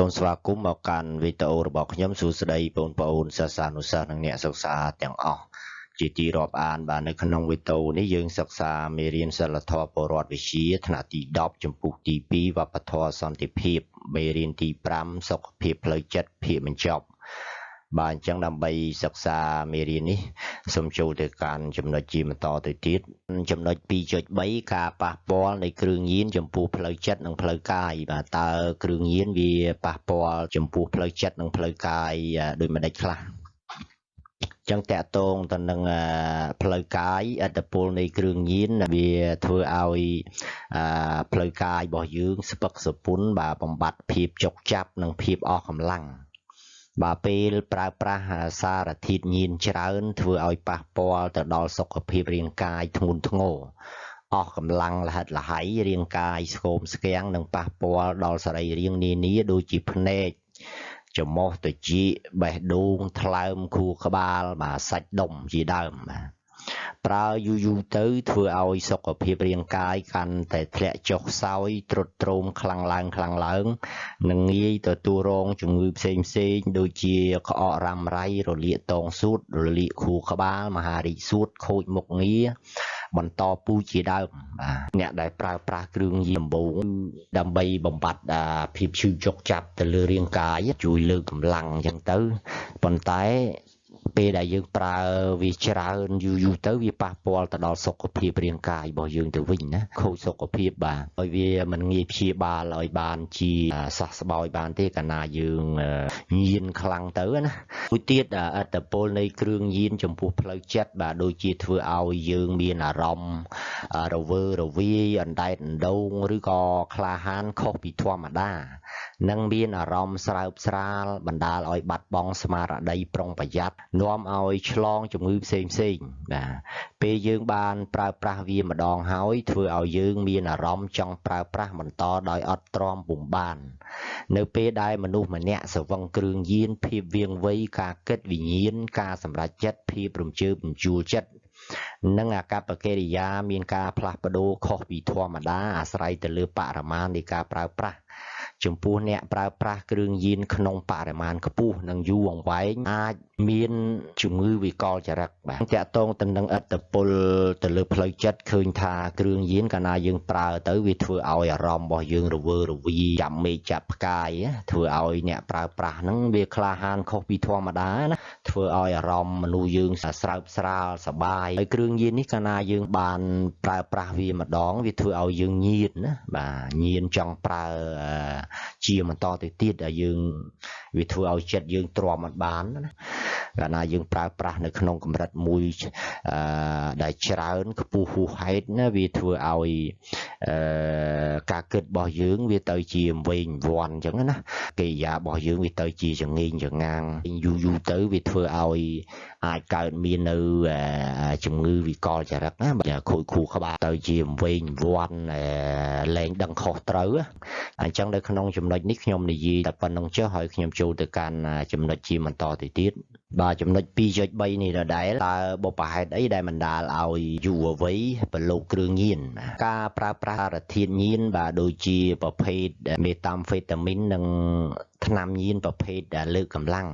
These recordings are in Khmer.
សូមស្វាគមន៍មកកាន់វីដេអូរបស់ខ្ញុំសួស្តីបងប្អូនសិស្សានុសិស្សនិងអ្នកសិក្សាទាំងអស់ជាទីរាប់អានបាទនៅក្នុងវីដេអូនេះយើងសិក្សាមេរៀនសិលធម៌ពលរដ្ឋវិទ្យាថ្នាក់ទី10ចំពុះទី2វប្បធម៌សន្តិភាពមេរៀនទី5សុខភាពផ្លូវចិត្តភាគបញ្ចប់បាទអញ្ចឹងដើម្បីសិក្សាមេរៀននេះសូមចូលទៅកាន់ចំណុចជាបន្តទៅទៀតចំណុច 2.3 ការប៉ះពាល់នៃគ្រឿងញៀនចំពោះផ្លូវចិត្តនិងផ្លូវកាយបាទតើគ្រឿងញៀនវាប៉ះពាល់ចំពោះផ្លូវចិត្តនិងផ្លូវកាយដូចម្ដេចខ្លះចឹងតកតងទៅនឹងផ្លូវកាយឥទ្ធិពលនៃគ្រឿងញៀនវាធ្វើឲ្យផ្លូវកាយរបស់យើងស្ពឹកសពុនបាទបំបត្តិភាពចុកចាប់និងភាពអស់កម្លាំងបាទពេលប្រើប្រាស់សារធាតុញៀនច្រើនធ្វើឲ្យប៉ះពាល់ទៅដល់សុខភាពរាងកាយធ្ងន់ធ្ងរអស់កម្លាំងលហិតលហៃរាងកាយស្គមស្គាំងនិងប៉ះពាល់ដល់សរីរាង្គនានាដូចជាភ្នែកច្រមុះត្រចៀកបេះដូងថ្លើមខួរក្បាលបាទសាច់ដុំជាដើមបាទប្រើយូរទៅធ្វើឲ្យសុខភាពរាងកាយកាន់តែធ្លាក់ចុះខ្សោយទ្រុឌទ្រោមខ្លាំងឡើងនិងងាយទទួលរងជំងឺផ្សេងដូចជាក្អករ៉ាំរ៉ៃរលាកតងសួតរលាកខួរក្បាលមហារីកសួតខូចមុខងារបន្តពូជជាដើមបាទអ្នកដែលប្រើប្រាស់គ្រឿងញៀនដំបូងដើម្បីបំបត្តិភាពឈឺចុកចាប់ទៅលើរាងកាយជួយលើកកម្លាំងអញ្ចឹងទៅប៉ុន្តែពេលដែលយើងប្រើវាច្រើនយូរទៅវាប៉ះពាល់ទៅដល់សុខភាពរាងកាយរបស់យើងទៅវិញណាខូចសុខភាពបាទហើយវាមិនងាយព្យាបាលឲ្យបានជាសះស្បើយបានទេកាលណាយើងញៀនខ្លាំងទៅណាមួយទៀតឥទ្ធិពលនៃគ្រឿងញៀនចំពោះផ្លូវចិត្តបាទដូចជាធ្វើឲ្យយើងមានអារម្មណ៍រវើរវាយអណ្ដែតអណ្ដូងឬក៏ក្លាហានខុសពីធម្មតានិងមានអារម្មណ៍ស្រើបស្រាលបណ្ដាលឲ្យបាត់បង់ស្មារតីប្រុងប្រយ័ត្ននាំឲ្យឆ្លងជំងឺផ្សេងបាទពេលយើងបានប្រើប្រាស់វាម្ដងហើយធ្វើឲ្យយើងមានអារម្មណ៍ចង់ប្រើប្រាស់បន្តដោយអត់ទ្រាំពុំបាននៅពេលដែលមនុស្សម្នាក់ស្វឹងគ្រឿងញៀនភាពវាងវៃការគិតវិញ្ញាណការសម្រេចចិត្តភាពរំជើបរំជួលចិត្តនិងអាកប្បកិរិយាមានការផ្លាស់ប្ដូរខុសពីធម្មតាអាស្រ័យទៅលើបរិមាណនៃការប្រើប្រាស់ចំពោះអ្នកប្រើប្រាស់គ្រឿងញៀនក្នុងបរិមាណខ្ពស់និងយូរអង្វែងអាចមានជំងឺវិកលចរិតបាទតកតងទៅនឹងឥទ្ធិពលទៅលើផ្លូវចិត្តឃើញថាគ្រឿងញៀនកាលណាយើងប្រើទៅវាធ្វើឲ្យអារម្មណ៍របស់យើងរវើរវាយចាប់មេឃចាប់ផ្កាយធ្វើឲ្យអ្នកប្រើប្រាស់ហ្នឹងវាក្លាហានខុសពីធម្មតាណាធ្វើឲ្យអារម្មណ៍មនុស្សយើងស្រើបស្រាលសប្បាយហើយគ្រឿងញៀននេះកាលណាយើងបានប្រើប្រាស់វាម្ដងវាធ្វើឲ្យយើងញៀនណាបាទញៀនចង់ប្រើជាបន្តទៅទៀតដែលយើងវាធ្វើឲ្យចិត្តយើងទ្រាំអត់បានណាកាលណាយើងប្រើប្រាស់នៅក្នុងកម្រិតមួយដែលច្រើនខ្ពស់ហួសហេតុណាវាធ្វើឲ្យការគិតរបស់យើងវាទៅជាវែងវាន់អញ្ចឹងណាកិរិយារបស់យើងវាទៅជាចងេងចងាងយូរទៅវាធ្វើឲ្យអាចកើតមាននៅជំងឺវិកលចរិតណាខូចខួរក្បាលទៅជាវែងវាន់លែងដឹងខុសត្រូវអញ្ចឹងនៅក្នុងចំណុចនេះខ្ញុំនិយាយតែប៉ុណ្្នឹងចុះហើយខ្ញុំចូលទៅកាន់ចំណុចជាបន្តទៅទៀតបាទចំណុច 2.3 នេះដដែលតើបុព្វហេតុអីដែលបណ្ដាលឲ្យយុវវ័យប្រឡូកគ្រឿងញៀនការប្រើប្រាស់សារធាតុញៀនបាទដូចជាប្រភេទមេតាំហ្វេតាមីននិងថ្នាំញៀនប្រភេទលើកកម្លាំង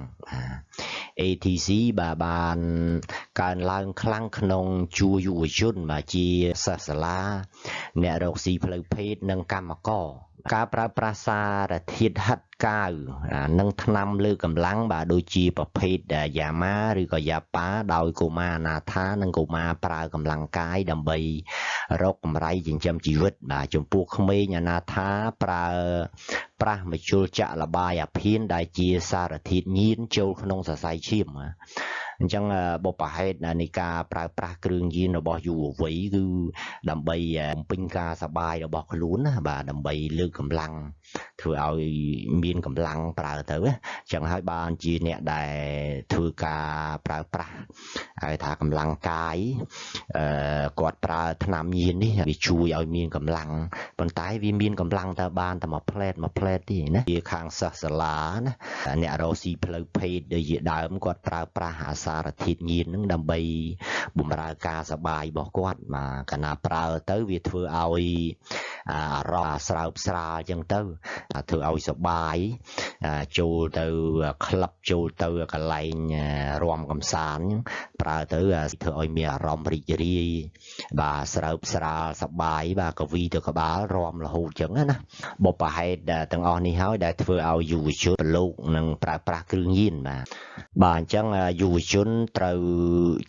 ATC បាទបានកើនឡើងខ្លាំងក្នុងជួរយុវជនបាទជាសិស្សសាលាអ្នករកស៊ីផ្លូវភេទនិងកម្មករការប្រើប្រាស់សារធាតុហិតកាវនិងថ្នាំលើកកម្លាំងបាទដូចជាប្រភេទយ៉ាម៉ាឬក៏យ៉ាប៉ាដោយកុមារអនាថានិងកុមារប្រើកម្លាំងកាយដើម្បីរកកម្រៃចិញ្ចឹមជីវិតបាទចំពោះក្មេងអនាថាប្រើប្រាស់មជ្ឈុលចាក់លបាយអាភៀនដែលជាសារធាតុញៀនចូលក្នុងសរសៃឈាមអញ្ចឹងបុព្វហេតុនៃការប្រើប្រាស់គ្រឿងញៀនរបស់យុវវ័យគឺដើម្បីបំពេញការសប្បាយរបស់ខ្លួនណាបាទដើម្បីលើកកម្លាំងធ្វើឲ្យមានកម្លាំងប្រើទៅអញ្ចឹងហើយបានជាអ្នកដែលធ្វើការប្រើប្រាស់ហៅថាកម្លាំងកាយគាត់ប្រើថ្នាំញៀននេះវាជួយឲ្យមានកម្លាំងប៉ុន្តែវាមានកម្លាំងតែបានតែមួយផ្លែតទេណាវាខាងសិស្សសាលាណាអ្នករកស៊ីផ្លូវភេទដែលជាដើមគាត់ប្រើប្រាស់អាស សារធាតុញៀននឹងដើម្បីបំរើការសប្បាយរបស់គាត់បាទកាលណាប្រើទៅវាធ្វើឲ្យរកស្រើបស្រាលអញ្ចឹងទៅធ្វើឲ្យសប្បាយចូលទៅក្លឹបចូលទៅកន្លែងរំកំសាន្តប្រើទៅធ្វើឲ្យមានអារម្មណ៍រីករាយបាទស្រើបស្រាលសប្បាយបាទកវីទៅក្បាលរំរហូតអញ្ចឹងណាបុព្វហេតុទាំងអស់នេះហើយដែលធ្វើឲ្យយុវជនប្រឡូកនឹងប្រើប្រាស់គ្រឿងញៀនបាទអញ្ចឹងយុវជនត្រូវ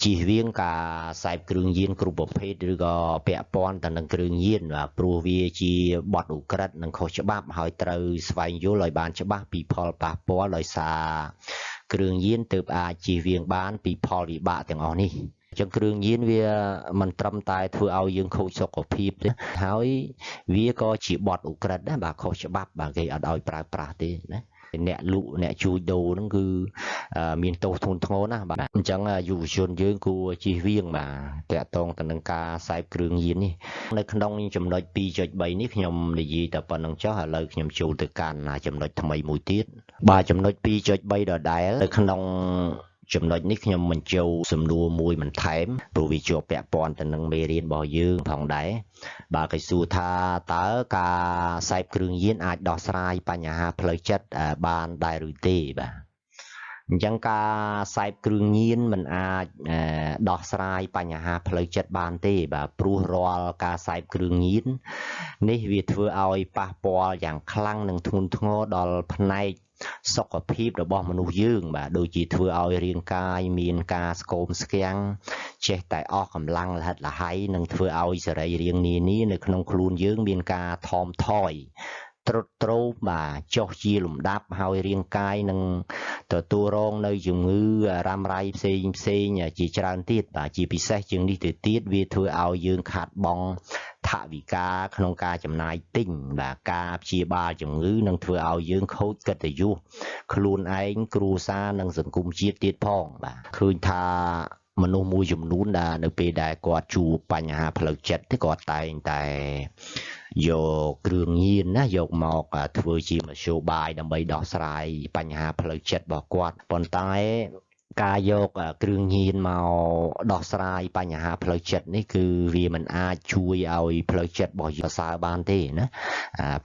ជៀសវាងការសេពគ្រឿងញៀនគ្រប់ប្រភេទឬក៏ពាក់ព័ន្ធទៅនឹងគ្រឿងញៀនបាទព្រោះវាជាបទឧក្រិដ្ឋនិងខុសច្បាប់ហើយត្រូវស្វែងយល់ឲ្យបានច្បាស់ពីផលប៉ះពាល់ដោយសារគ្រឿងញៀនទើបអាចជៀសវាងបានពីផលវិបាកទាំងអស់នេះចឹងគ្រឿងញៀនវាមិនត្រឹមតែធ្វើឲ្យយើងខូចសុខភាពទេហើយវាក៏ជាបទឧក្រិដ្ឋដែរបាទខុសច្បាប់បាទគេអត់ឲ្យប្រើប្រាស់ទេណាអ្នកលក់អ្នកជួញដូរហ្នឹងគឺមានទោសធ្ងន់ធ្ងរណាស់បាទអញ្ចឹងយុវជនយើងគួរជៀសវាងបាទតាក់ទងទៅនឹងការសេពគ្រឿងញៀននេះនៅក្នុងចំណុច 2.3 នេះខ្ញុំនិយាយតែប៉ុណ្្នឹងចុះឥឡូវខ្ញុំចូលទៅកាន់ចំណុចថ្មីមួយទៀតបាទចំណុច 2.3 ដដែលនៅក្នុងចំណុចនេះខ្ញុំបញ្ចូលសំណួរមួយបន្ថែមព្រោះវាជាប់ពាក់ព័ន្ធទៅនឹងមេរៀនរបស់យើងផងដែរបាទគេសួរថាតើការសេពគ្រឿងញៀនអាចដោះស្រាយបញ្ហាផ្លូវចិត្តបានដែរឬទេបាទអញ្ចឹងការសេពគ្រឿងញៀនមិនអាចដោះស្រាយបញ្ហាផ្លូវចិត្តបានទេបាទព្រោះរាល់ការសេពគ្រឿងញៀននេះវាធ្វើឲ្យប៉ះពាល់យ៉ាងខ្លាំងនិងធ្ងន់ធ្ងរដល់ផ្នែកសុខភាពរបស់មនុស្សយើងបាទដូចជាធ្វើឲ្យរាងកាយមានការស្គមស្គាំងចេះតែអស់កម្លាំងលហិតលហៃនិងធ្វើឲ្យសរីរាង្គនានានៅក្នុងខ្លួនយើងមានការថមថយទ្រុឌទ្រោមបាទចុះជាលំដាប់ហើយរាងកាយនឹងទទួលរងនៅជំងឺរ៉ាំរ៉ៃផ្សេងជាច្រើនទៀតបាទជាពិសេសជាងនេះទៅទៀតវាធ្វើឲ្យយើងខាតបង់ថវិកាក្នុងការចំណាយទិញបាទការព្យាបាលជំងឺនឹងធ្វើឲ្យយើងខូចកិត្តិយសខ្លួនឯងគ្រួសារនិងសង្គមជាតិទៀតផងបាទឃើញថាមនុស្សមួយចំនួនដែលនៅពេលដែលគាត់ជួបបញ្ហាផ្លូវចិត្តគាត់តែងតែយកគ្រឿងញៀនណាយកមកធ្វើជាមធ្យោបាយដើម្បីដោះស្រាយបញ្ហាផ្លូវចិត្តរបស់គាត់ប៉ុន្តែការយកគ្រឿងញៀនមកដោះស្រាយបញ្ហាផ្លូវចិត្តនេះគឺវាមិនអាចជួយឲ្យផ្លូវចិត្តរបស់យើងប្រសើរបានទេណា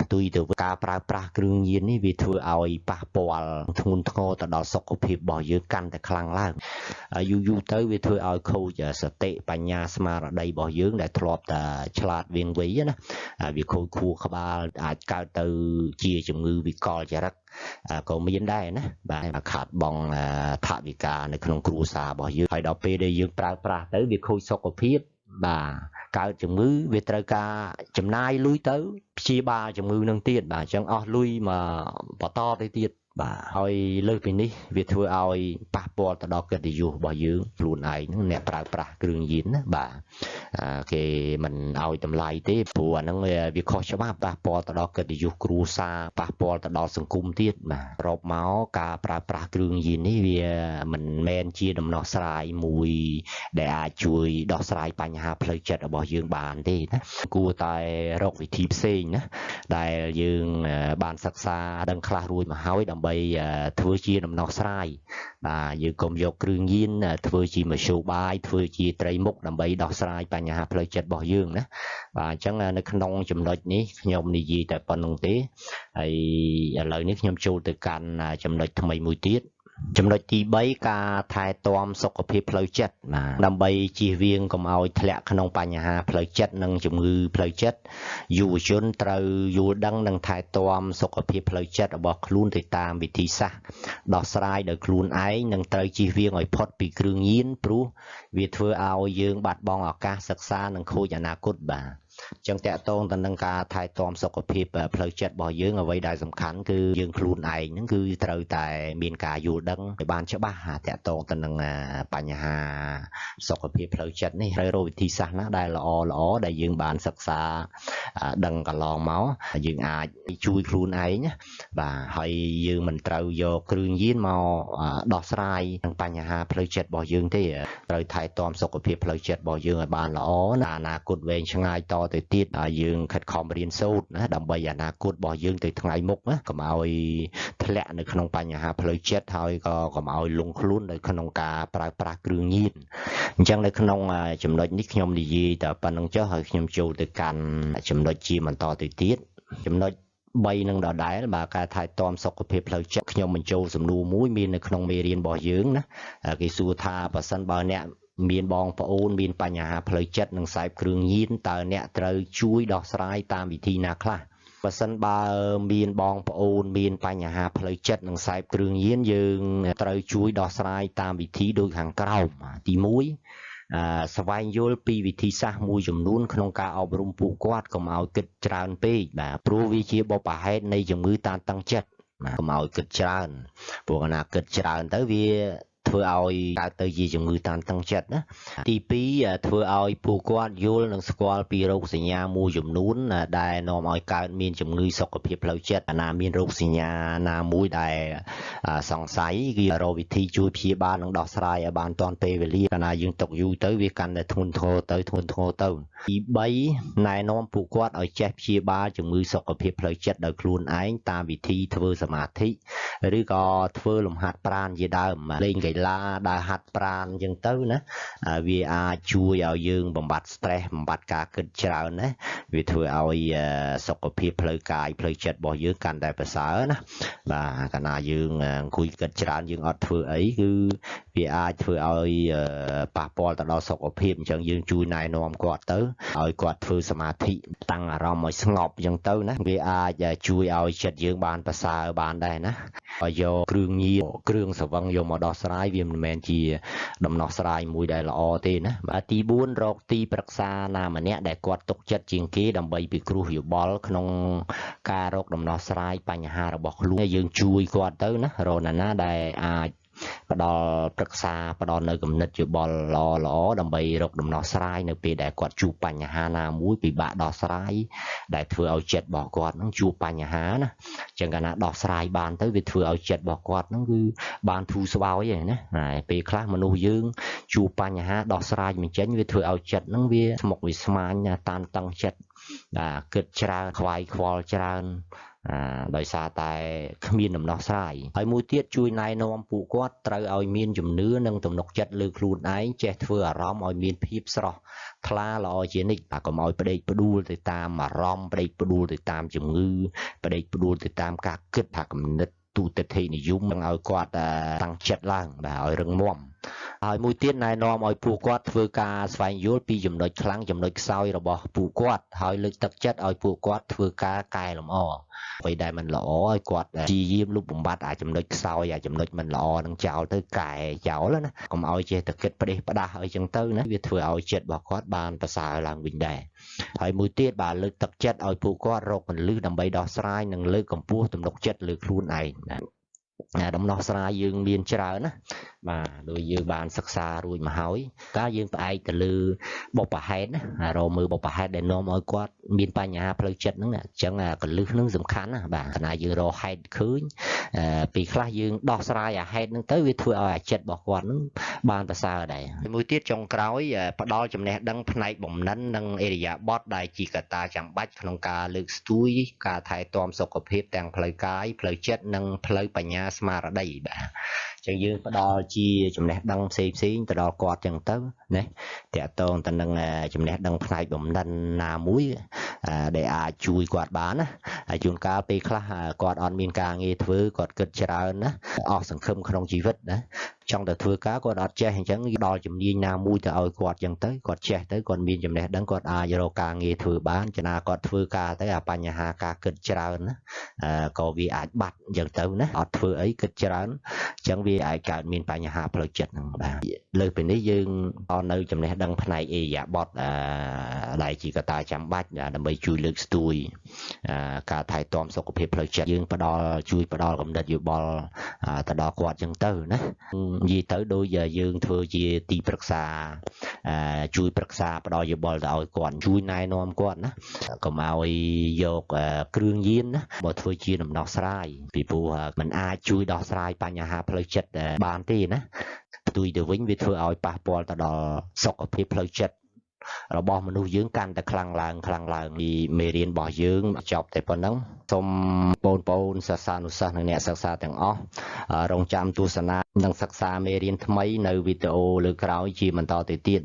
ផ្ទុយទៅការប្រើប្រាស់គ្រឿងញៀននេះវាធ្វើឲ្យប៉ះពាល់ធ្ងន់ធ្ងរទៅដល់សុខភាពរបស់យើងកាន់តែខ្លាំងឡើងយូរទៅវាធ្វើឲ្យខូចសតិបញ្ញាស្មារតីរបស់យើងដែលធ្លាប់តែឆ្លាតវៀងវៃណាវាខូចខួរក្បាលអាចកើតទៅជាជំងឺវិកលចរិតក៏មានដែរណាបាទខាតបង់ថវិកានៅក្នុងគ្រួសាររបស់យើងហើយដល់ពេលដែលយើងប្រើប្រាស់ទៅវាខូចសុខភាពបាទកើតជំងឺវាត្រូវការចំណាយលុយទៅព្យាបាលជំងឺនឹងទៀតបាទអញ្ចឹងអស់លុយមកបន្តទៅទៀតបាទហើយលើសពីនេះវាធ្វើឲ្យប៉ះពាល់ទៅដល់កិត្តិយសរបស់យើងខ្លួនឯងហ្នឹងអ្នកប្រើប្រាស់គ្រឿងញៀនណាបាទគេមិនឲ្យតម្លៃទេព្រោះអាហ្នឹងវាខុសច្បាប់ប៉ះពាល់ទៅដល់កិត្តិយសគ្រួសារប៉ះពាល់ទៅដល់សង្គមទៀតបាទរាប់មកការប្រើប្រាស់គ្រឿងញៀននេះវាមិនមែនជាដំណោះស្រាយមួយដែលអាចជួយដោះស្រាយបញ្ហាផ្លូវចិត្តរបស់យើងបានទេណាគួរតែរកវិធីផ្សេងណាដែលយើងបានសិក្សាដឹងខ្លះរួចមកហើយដើម្បីធ្វើជាដំណោះស្រាយបាទយើងកុំយកគ្រឿងញៀនធ្វើជាមធ្យោបាយធ្វើជាត្រីមុខដើម្បីដោះស្រាយបញ្ហាផ្លូវចិត្តរបស់យើងណាបាទអញ្ចឹងនៅក្នុងចំណុចនេះខ្ញុំនិយាយតែប៉ុណ្្នឹងទេហើយឥឡូវនេះខ្ញុំចូលទៅកាន់ចំណុចថ្មីមួយទៀតចំណុចទី3ការថែទាំសុខភាពផ្លូវចិត្តដើម្បីជៀសវាងកុំឲ្យធ្លាក់ក្នុងបញ្ហាផ្លូវចិត្តនិងជំងឺផ្លូវចិត្តយុវជនត្រូវយល់ដឹងនិងថែទាំសុខភាពផ្លូវចិត្តរបស់ខ្លួនទៅតាមវិធីសាស្ត្រដោះស្រាយដោយខ្លួនឯងនិងត្រូវជៀសវាងឲ្យផុតពីគ្រឿងញៀនព្រោះវាធ្វើឲ្យយើងបាត់បង់ឱកាសសិក្សានិងខូចអនាគតបាទចឹងតកតងទៅនឹងការថែទាំសុខភាពផ្លូវចិត្តរបស់យើងអ្វីដែលសំខាន់គឺយើងខ្លួនឯងហ្នឹងគឺត្រូវតែមានការយល់ដឹងឲ្យបានច្បាស់តកតងទៅនឹងបញ្ហាសុខភាពផ្លូវចិត្តនេះត្រូវរកវិធីសាស្ត្រណាដែលល្អដែលយើងបានសិក្សាដឹងកន្លងមកយើងអាចជួយខ្លួនឯងបាទហើយយើងមិនត្រូវយកគ្រឿងញៀនមកដោះស្រាយនឹងបញ្ហាផ្លូវចិត្តរបស់យើងទេត្រូវថែទាំសុខភាពផ្លូវចិត្តរបស់យើងឲ្យបានល្អណាអនាគតវែងឆ្ងាយត ទៅទៀតឲ្យយើងខិតខំរៀនសូត្រណាដើម្បីអនាគតរបស់យើងទៅថ្ងៃមុខណាកុំឲ្យធ្លាក់នៅក្នុងបញ្ហាផ្លូវចិត្តហើយក៏កុំឲ្យលងខ្លួននៅក្នុងការប្រើប្រាស់គ្រឿងញៀនអញ្ចឹងនៅក្នុងចំណុចនេះខ្ញុំនិយាយតែប៉ុណ្្នឹងចុះហើយខ្ញុំចូលទៅកាន់ចំណុចជាបន្តទៅទៀតចំណុច3នឹងដដែលបាទការថែទាំសុខភាពផ្លូវចិត្តខ្ញុំបញ្ចូលសំណួរមួយមាននៅក្នុងមេរៀនរបស់យើងណាគេសួរថាបើសិនបើអ្នកមានបងប្អូនមានបញ្ហាផ្លូវចិត្តនិងខ្សែគ្រឿងញៀនតើអ្នកត្រូវជួយដោះស្រាយតាមវិធីណាខ្លះបើសិនបើមានបងប្អូនមានបញ្ហាផ្លូវចិត្តនិងខ្សែគ្រឿងញៀនយើងត្រូវជួយដោះស្រាយតាមវិធីដូចខាងក្រោមទី1ស្វែងយល់ពីវិធីសាស្ត្រមួយចំនួនក្នុងការអប់រំពួកគាត់កុំឲ្យគិតច្រើនពេកបាទព្រោះវាជាបុព្វហេតុនៃជំងឺតានតឹងចិត្តកុំឲ្យគិតច្រើនព្រោះណាគិតច្រើនទៅវាធ្វើឲ្យកើតទៅជាជំងឺតានតឹងចិត្តណាទី2ធ្វើឲ្យពួកគាត់យល់និងស្គាល់ពីរោគសញ្ញាមួយចំនួនដែលនាំឲ្យកើតមានជំងឺសុខភាពផ្លូវចិត្តណាមានរោគសញ្ញាណាមួយដែលសង្ស័យគឺរកវិធីជួយព្យាបាលនិងដោះស្រាយឲ្យបានទាន់ពេលវេលាកាលណាយើងຕົកយូរទៅវាកាន់តែធ្ងន់ធ្ងរទៅទី3ណែនាំពួកគាត់ឲ្យចេះព្យាបាលជំងឺសុខភាពផ្លូវចិត្តដោយខ្លួនឯងតាមវិធីធ្វើសមាធិឬក៏ធ្វើលំហាត់ប្រាណជាដើមលេងកីឡាដើរហាត់ប្រាណអញ្ចឹងទៅណាវាអាចជួយឲ្យយើងបំបត្តិ stress បំបត្តិការគិតច្រើនណាវាធ្វើឲ្យសុខភាពផ្លូវកាយផ្លូវចិត្តរបស់យើងកាន់តែប្រសើរណាបាទកាលណាយើងអង្គុយគិតច្រើនយើងអត់ធ្វើអីគឺវាអាចធ្វើឲ្យប៉ះពាល់ទៅដល់សុខភាពអញ្ចឹងយើងជួយណែនាំគាត់ទៅឲ្យគាត់ធ្វើសមាធិតាំងអារម្មណ៍ឲ្យស្ងប់អញ្ចឹងទៅណាវាអាចជួយឲ្យចិត្តយើងបានប្រសើរបានដែរណាឲ្យយកគ្រឿងញៀនគ្រឿងស្រវឹងយកមកដោះស្រាយវាមិនមែនជាដំណោះស្រាយមួយដែលល្អទេណាបាទទី4រកទីប្រឹក្សាណាម្នាក់ដែលគាត់ទុកចិត្តជាងគេដើម្បីពិគ្រោះយោបល់ក្នុងការរកដំណោះស្រាយបញ្ហារបស់ខ្លួនយើងជួយគាត់ទៅណារកណាដែលអាចផ្ដល់ប្រឹក្សាផ្ដល់នៅគំនិតយោបល់ល្អដើម្បីរកដំណោះស្រាយនៅពេលដែលគាត់ជួបបញ្ហាណាមួយពិបាកដោះស្រាយដែលធ្វើឲ្យចិត្តរបស់គាត់នឹងជួបបញ្ហាណាអញ្ចឹងកាលណាដោះស្រាយបានទៅវាធ្វើឲ្យចិត្តរបស់គាត់នឹងគឺបានធូរស្បើយឯណាហើយពេលខ្លះមនុស្សយើងជួបបញ្ហាដោះស្រាយមិនចេញវាធ្វើឲ្យចិត្តនឹងវាស្មុគវាស្មាញតានតឹងចិត្តគិតច្រើនខ្វាយខ្វល់ច្រើនដោយសារតែគ្មានដំណោះស្រាយហើយមួយទៀតជួយណែនាំពួកគាត់ត្រូវឲ្យមានជំនឿនិងទំនុកចិត្តលើខ្លួនឯងចេះធ្វើអារម្មណ៍ឲ្យមានភាពស្រស់ថ្លាល្អជានិច្ចកុំឲ្យផ្ដេកផ្ដួលទៅតាមអារម្មណ៍ផ្ដេកផ្ដួលទៅតាមជំងឺផ្ដេកផ្ដួលទៅតាមការគិតថាគំនិតទូទិដ្ឋិនិយមនឹងឲ្យគាត់តាំងចិត្តឡើងបាទឲ្យរឹងមាំហើយមួយទៀតណែនាំឲ្យពួកគាត់ធ្វើការស្វែងយល់ពីចំណុចខ្លាំងចំណុចខ្សោយរបស់ពួកគាត់ហើយលើកទឹកចិត្តឲ្យពួកគាត់ធ្វើការកែលម្អអ្វីដែលមិនល្អឲ្យគាត់ព្យាយាមលុបបំបាត់ចំណុចខ្សោយចំណុចមិនល្អនឹងចោលទៅកែចោលណាកុំឲ្យចេះតែគិតផ្ដេសផ្ដាស់អីចឹងទៅណាវាធ្វើឲ្យចិត្តរបស់គាត់បានប្រសើរឡើងវិញដែរហើយមួយទៀតបាទលើកទឹកចិត្តឲ្យពួកគាត់រកពន្លឺដើម្បីដោះស្រាយនិងលើកកម្ពស់ទំនុកចិត្តលើខ្លួនឯងដំណោះស្រាយយើងមានច្រើនណាបាទដោយយើងបានសិក្សារួចមកហើយតើយើងផ្អែកទៅលើបុព្វហេតុណារកមើលបុព្វហេតុដែលនាំឲ្យគាត់មានបញ្ហាផ្លូវចិត្តហ្នឹងអញ្ចឹងកលឹះហ្នឹងសំខាន់ណាបាទគណៈយើងរកហេតុឃើញពេលខ្លះយើងដោះស្រាយហេតុហ្នឹងទៅវាធ្វើឲ្យចិត្តរបស់គាត់ហ្នឹងបានប្រសើរដែរមួយទៀតចុងក្រោយផ្ដល់ចំណេះដឹងផ្នែកបំណិននិងអេរិយាបថដែលជាកត្តាចាំបាច់ក្នុងការលើកស្ទួយការថែទាំសុខភាពទាំងផ្លូវកាយផ្លូវចិត្តនិងផ្លូវបញ្ញាស្មារតីបាទចឹងយើងផ្ដល់ជាចំណេះដឹងផ្សេងទៅដល់គាត់ចឹងទៅណាតកតងទៅនឹងចំណេះដឹងផ្នែកបំណិនណាមួយដែលអាចជួយគាត់បានណាហើយជួនកាលពេលខ្លះគាត់អត់មានការងារធ្វើគាត់គិតច្រើនណាអស់សង្ឃឹមក្នុងជីវិតណាចង់ទៅធ្វើការគាត់អត់ចេះអញ្ចឹងដល់ជំនាញណាមួយទៅឲ្យគាត់អញ្ចឹងទៅគាត់ចេះទៅគាត់មានចំណេះដឹងគាត់អាចរកការងារធ្វើបានចំណាគាត់ធ្វើការទៅអាបញ្ហាការគិតច្រើនណាក៏វាអាចបាត់អញ្ចឹងទៅណាអត់ធ្វើអីគិតច្រើនអញ្ចឹងវាអាចកើតមានបញ្ហាផ្លូវចិត្តហ្នឹងបាទលើពីនេះយើងអត់នៅចំណេះដឹងផ្នែកអេរិយាបថដែលជាកត្តាចាំបាច់ដើម្បីជួយលើកស្ទួយការថែទាំសុខភាពផ្លូវចិត្តយើងជួយផ្ដល់កំណត់យោបល់ទៅដល់គាត់អញ្ចឹងទៅណានិយាយទៅដូចយើងធ្វើជាទីប្រឹក្សាជួយប្រឹក្សាផ្ដល់យោបល់ទៅឲ្យគាត់ជួយណែនាំគាត់ណាកុំឲ្យយកគ្រឿងញៀនណាមកធ្វើជាដំណោះស្រាយពីព្រោះมันអាចជួយដោះស្រាយបញ្ហាផ្លូវចិត្តបានទេណាផ្ទុយទៅវិញវាធ្វើឲ្យប៉ះពាល់ទៅដល់សុខភាពផ្លូវចិត្ត របស់មនុស្សយើងកាន់តែខ្លាំងឡើងពីមេរៀនរបស់យើងចប់តែប៉ុណ្ណឹងសូមបងប្អូនសិស្សានុសិស្សនិងអ្នកសិក្សាទាំងអស់រងចាំទស្សនានិងសិក្សាមេរៀនថ្មីនៅវីដេអូលើក្រោយជាបន្តទៅទៀត